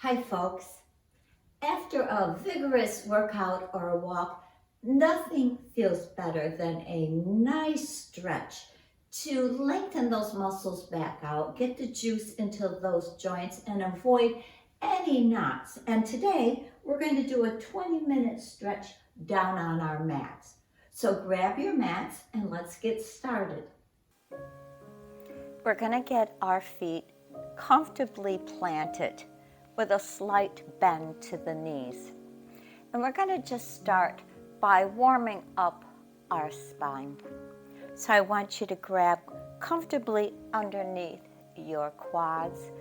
Hi folks. After a vigorous workout or a walk, nothing feels better than a nice stretch to lengthen those muscles back out, get the juice into those joints and avoid any knots. And today we're going to do a 20-minute stretch down on our mats. So grab your mats and let's get started. We're going to get our feet comfortably planted with a slight bend to the knees. And we're going to just start by warming up our spine. So I want you to grab comfortably underneath your quads,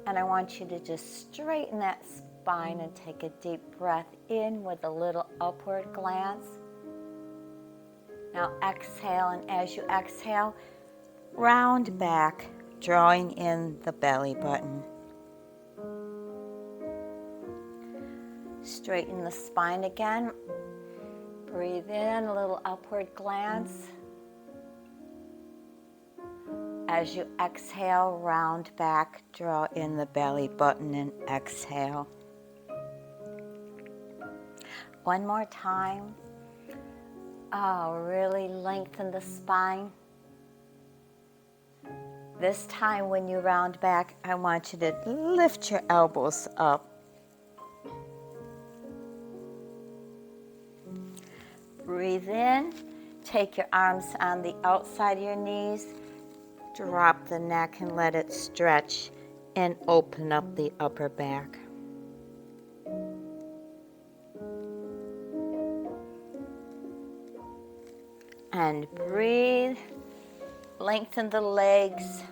and I want you to just straighten that spine and take a deep breath in with a little upward glance. Now exhale, and as you exhale, round back, drawing in the belly button. Straighten the spine again. Breathe in, a little upward glance. As you exhale, round back, draw in the belly button and exhale. One more time. Oh, really lengthen the spine. This time when you round back, I want you to lift your elbows up. Breathe in, take your arms on the outside of your knees, drop the neck and let it stretch and open up the upper back. And breathe, lengthen the legs,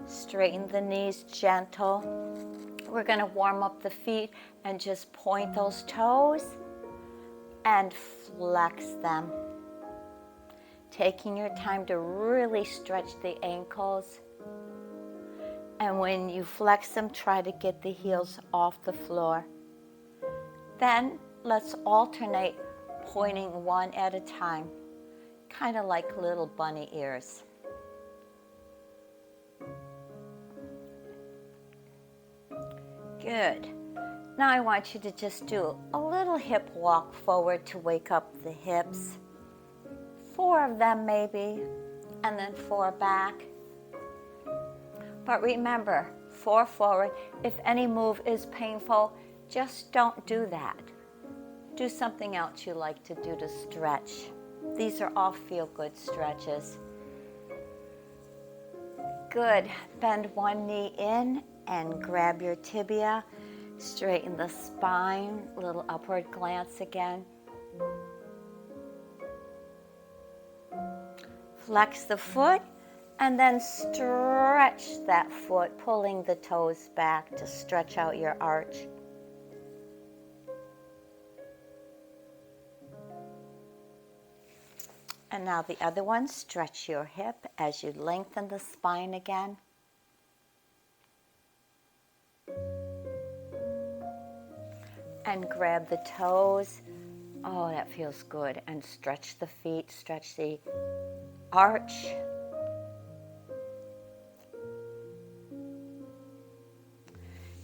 straighten the knees gentle. We're going to warm up the feet and just point those toes and flex them. Taking your time to really stretch the ankles. And when you flex them, try to get the heels off the floor. Then let's alternate pointing one at a time, kind of like little bunny ears. Good. Now I want you to just do a little hip walk forward to wake up the hips. 4 of them maybe, and then 4 back. But remember, 4 forward. If any move is painful, just don't do that. Do something else you like to do to stretch. These are all feel-good stretches. Good. Bend one knee in and grab your tibia. Straighten the spine, little upward glance again. Flex the foot and then stretch that foot, pulling the toes back to stretch out your arch. And now the other one, stretch your hip as you lengthen the spine again. And grab the toes. Oh, that feels good. And stretch the feet, stretch the arch.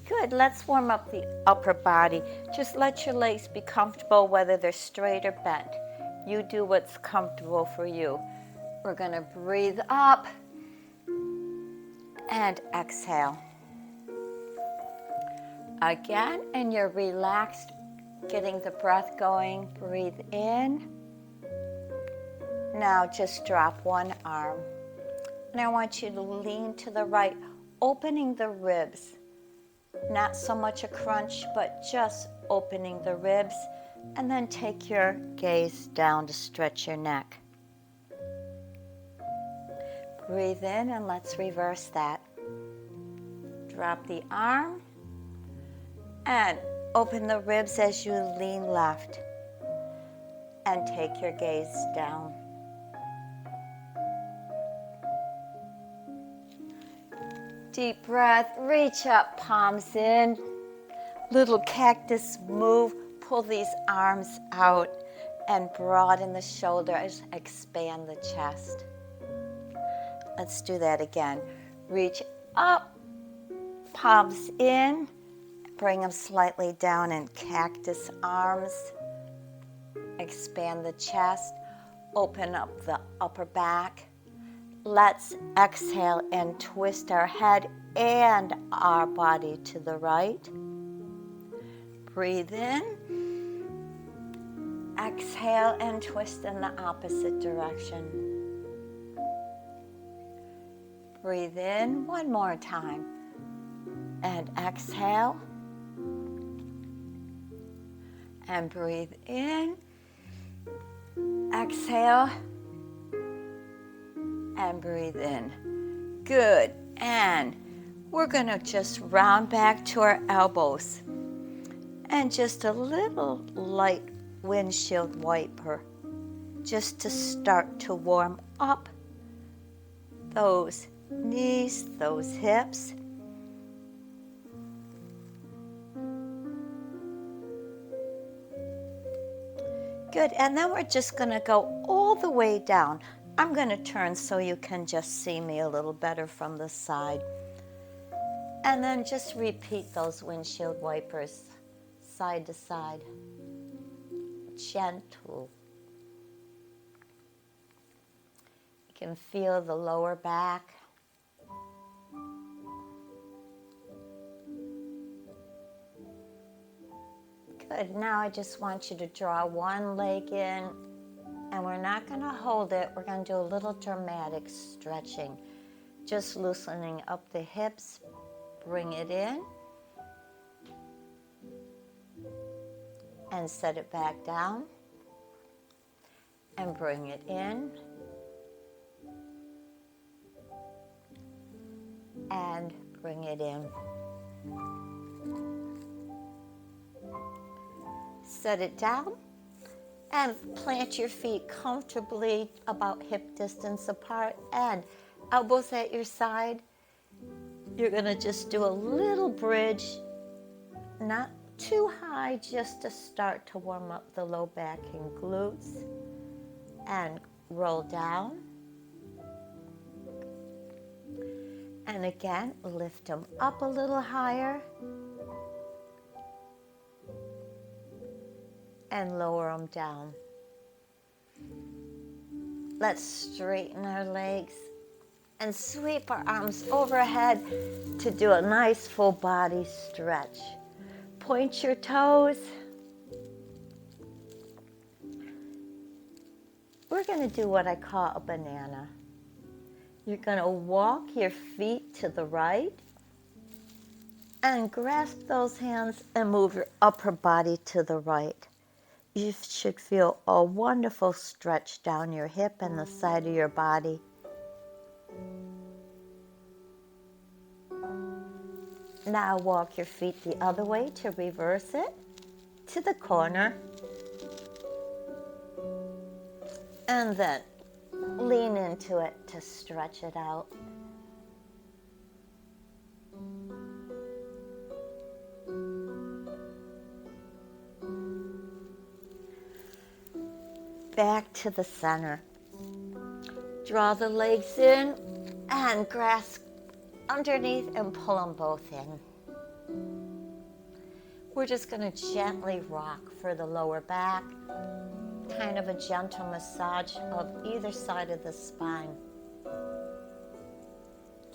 Good, let's warm up the upper body. Just let your legs be comfortable, whether they're straight or bent. You do what's comfortable for you. We're gonna breathe up and exhale. Again, and you're relaxed, getting the breath going. Breathe in. Now just drop one arm. And I want you to lean to the right, opening the ribs. Not so much a crunch, but just opening the ribs. And then take your gaze down to stretch your neck. Breathe in and let's reverse that. Drop the arm. And open the ribs as you lean left. And take your gaze down. Deep breath, reach up, palms in. Little cactus move, pull these arms out and broaden the shoulders, expand the chest. Let's do that again. Reach up, palms in. Bring them slightly down in cactus arms. Expand the chest. Open up the upper back. Let's exhale and twist our head and our body to the right. Breathe in. Exhale and twist in the opposite direction. Breathe in one more time. And exhale. And breathe in. Exhale. And breathe in. Good. And we're going to just round back to our elbows. And just a little light windshield wiper just to start to warm up those knees, those hips. Good, and then we're just going to go all the way down. I'm going to turn so you can just see me a little better from the side. And then just repeat those windshield wipers side to side. Gentle. You can feel the lower back. Good. Now I just want you to draw one leg in, and we're not going to hold it. We're going to do a little dramatic stretching. Just loosening up the hips. Bring it in. And set it back down. And bring it in. And bring it in. Set it down and plant your feet comfortably about hip distance apart and elbows at your side. You're going to just do a little bridge, not too high, just to start to warm up the low back and glutes. And roll down. And again, lift them up a little higher. And lower them down. Let's straighten our legs and sweep our arms overhead to do a nice full body stretch. Point your toes. We're going to do what I call a banana. You're going to walk your feet to the right and grasp those hands and move your upper body to the right. You should feel a wonderful stretch down your hip and the side of your body. Now walk your feet the other way to reverse it to the corner. And then lean into it to stretch it out. Back to the center. Draw the legs in and grasp underneath and pull them both in. We're just going to gently rock for the lower back, kind of a gentle massage of either side of the spine.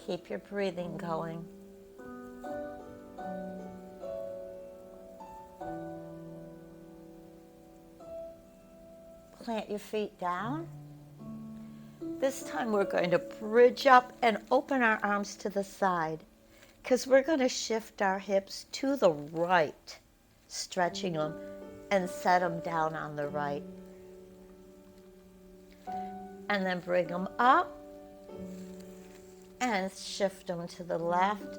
Keep your breathing going. Plant your feet down. This time we're going to bridge up and open our arms to the side because we're going to shift our hips to the right, stretching them and set them down on the right. And then bring them up and shift them to the left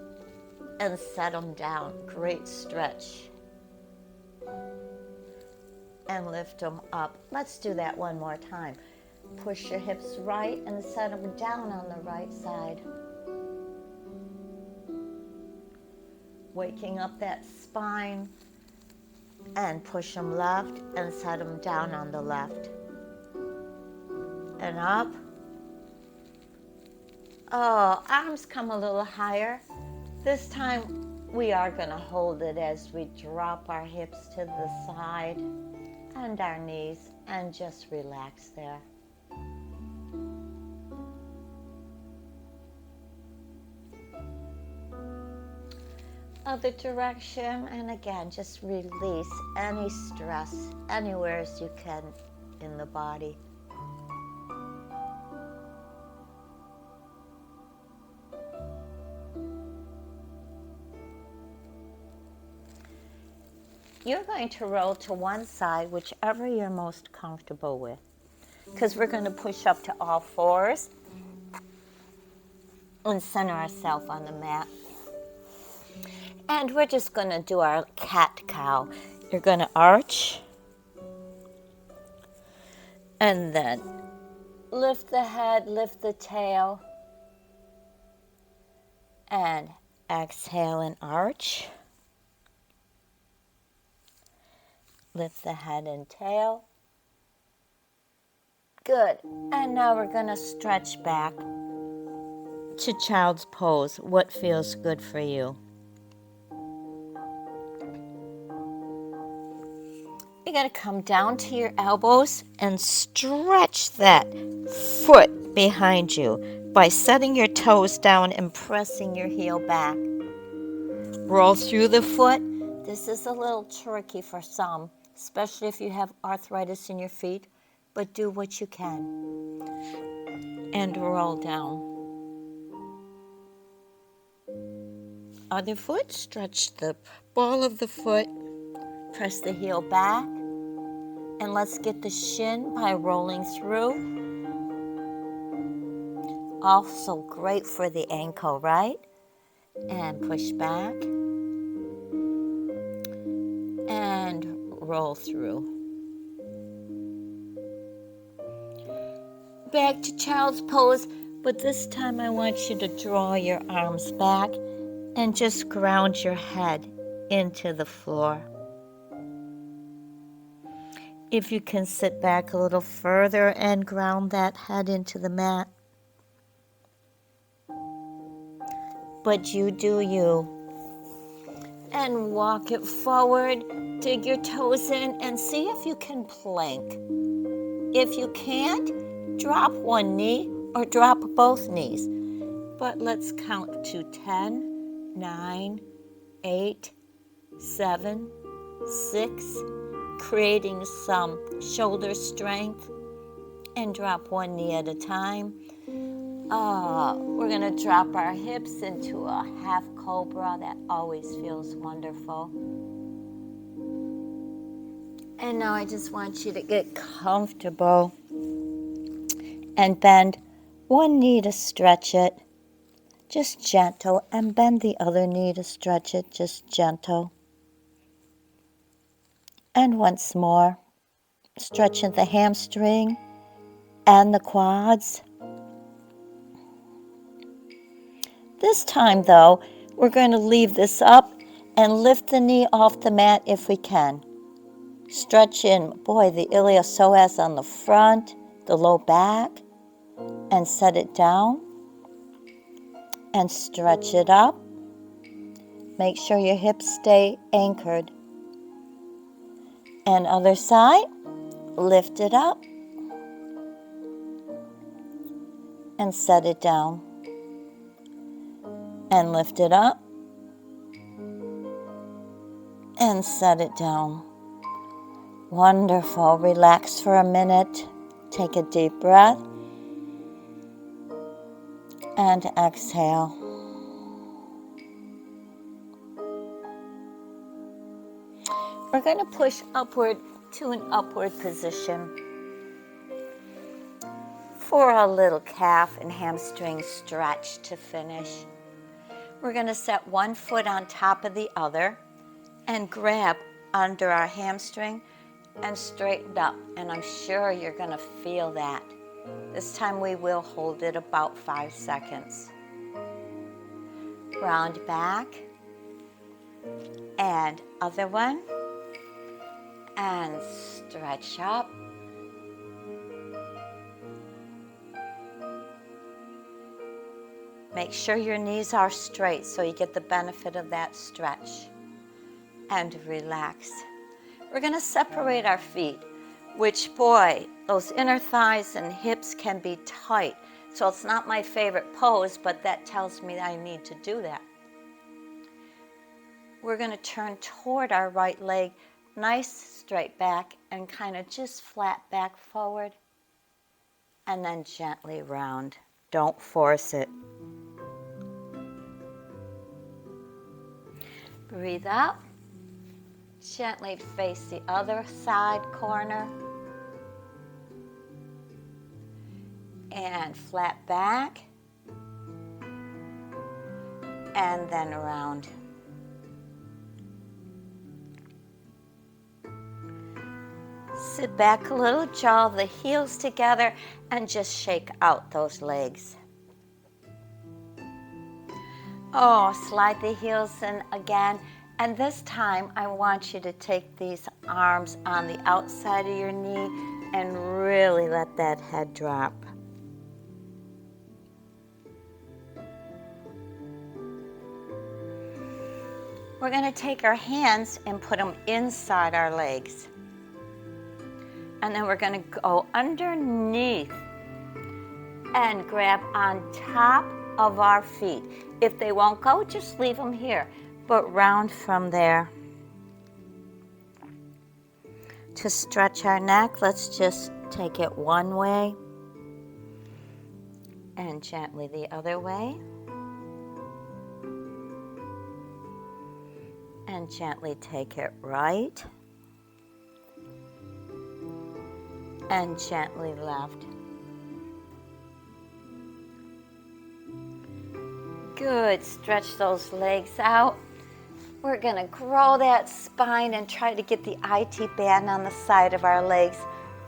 and set them down. Great stretch. And lift them up. Let's do that one more time. Push your hips right and set them down on the right side. Waking up that spine and push them left and set them down on the left. And up. Oh, arms come a little higher. This time We are going to hold it as we drop our hips to the side and our knees and just relax there. Other direction, and again, just release any stress anywhere as you can in the body. You're going to roll to one side, whichever you're most comfortable with, because we're going to push up to all fours and center ourselves on the mat. And we're just going to do our cat-cow. You're going to arch and then lift the head, lift the tail, and exhale and arch. Lift the head and tail. Good. And now we're going to stretch back to child's pose. What feels good for you? You're going to come down to your elbows and stretch that foot behind you by setting your toes down and pressing your heel back. Roll through the foot. This is a little tricky for some, especially if you have arthritis in your feet, but do what you can. And roll down. Other foot, stretch the ball of the foot, press the heel back, and let's get the shin by rolling through. Also great for the ankle, right? And push back and roll through. Back to child's pose, but this time I want you to draw your arms back and just ground your head into the floor. If you can sit back a little further and ground that head into the mat. But you do you. And walk it forward, dig your toes in, and see if you can plank. If you can't, drop one knee or drop both knees. But let's count to 10, 9, 8, 7, 6, creating some shoulder strength, and drop one knee at a time. We're going to drop our hips into a half cobra. That always feels wonderful. And now I just want you to get comfortable and bend one knee to stretch it, just gentle, and bend the other knee to stretch it, just gentle. And once more, stretching the hamstring and the quads. This time, though, we're going to leave this up and lift the knee off the mat if we can. Stretch in, the iliopsoas on the front, the low back, and set it down. And stretch it up. Make sure your hips stay anchored. And other side, lift it up. And set it down. And lift it up. And set it down. Wonderful. Relax for a minute. Take a deep breath. And exhale. We're going to push upward to an upward position for a little calf and hamstring stretch to finish. We're going to set one foot on top of the other and grab under our hamstring and straighten up. And I'm sure you're going to feel that. This time we will hold it about 5 seconds. Round back. And other one. And stretch up. Make sure your knees are straight so you get the benefit of that stretch. And relax. We're going to separate our feet, which, boy, those inner thighs and hips can be tight. So it's not my favorite pose, but that tells me that I need to do that. We're going to turn toward our right leg, nice straight back, and kind of just flat back forward, and then gently round. Don't force it. Breathe out. Gently face the other side corner. And flat back. And then around. Sit back a little, jaw the heels together, and just shake out those legs. Oh, slide the heels in again. And this time, I want you to take these arms on the outside of your knee and really let that head drop. We're going to take our hands and put them inside our legs. And then we're going to go underneath and grab on top of our feet. If they won't go, just leave them here, but round from there. To stretch our neck, let's just take it one way and gently the other way. And gently take it right. And gently left. Good, stretch those legs out. We're gonna grow that spine and try to get the IT band on the side of our legs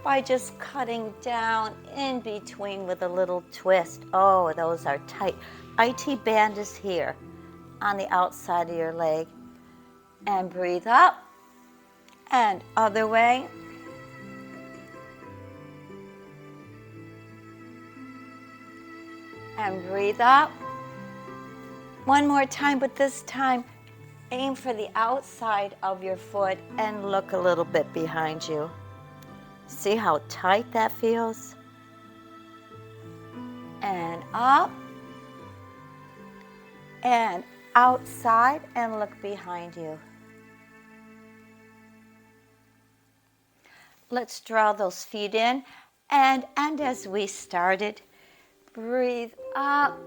by just cutting down in between with a little twist. Oh, those are tight. IT band is here on the outside of your leg. And breathe up and other way. And breathe up. One more time, but this time aim for the outside of your foot and look a little bit behind you. See how tight that feels? And up. And outside and look behind you. Let's draw those feet in, and as we started, breathe up.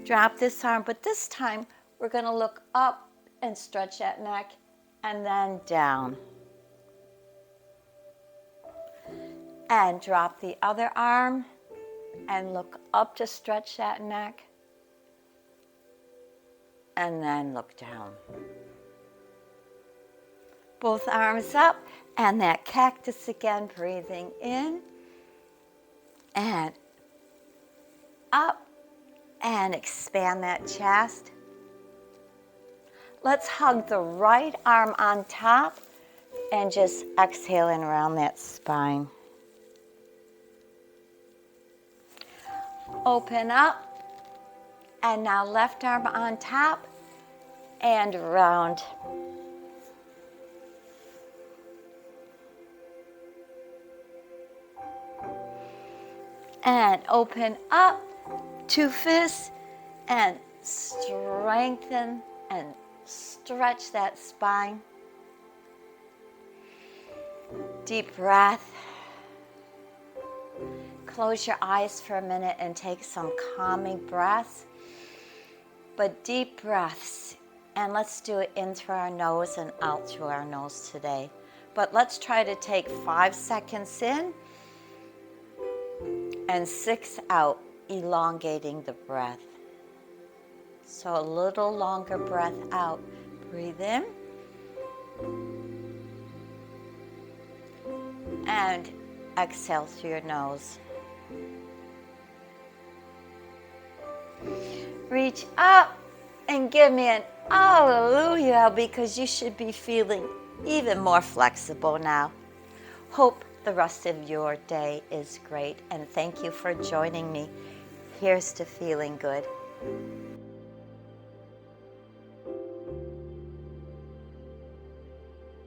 Drop this arm, but this time we're going to look up and stretch that neck, and then down. And drop the other arm, and look up to stretch that neck, and then look down. Both arms up, and that cactus again, breathing in, and up, and expand that chest. Let's hug the right arm on top, and just exhaling around that spine. Open up, and now left arm on top, and round. And open up, two fists, and strengthen and stretch that spine. Deep breath. Close your eyes for a minute and take some calming breaths, but deep breaths. And let's do it in through our nose and out through our nose today. But let's try to take 5 seconds in and 6 out, elongating the breath. So a little longer breath out. Breathe in. And exhale through your nose. Reach up and give me an hallelujah, because you should be feeling even more flexible now. Hope the rest of your day is great, and thank you for joining me. here's to feeling good.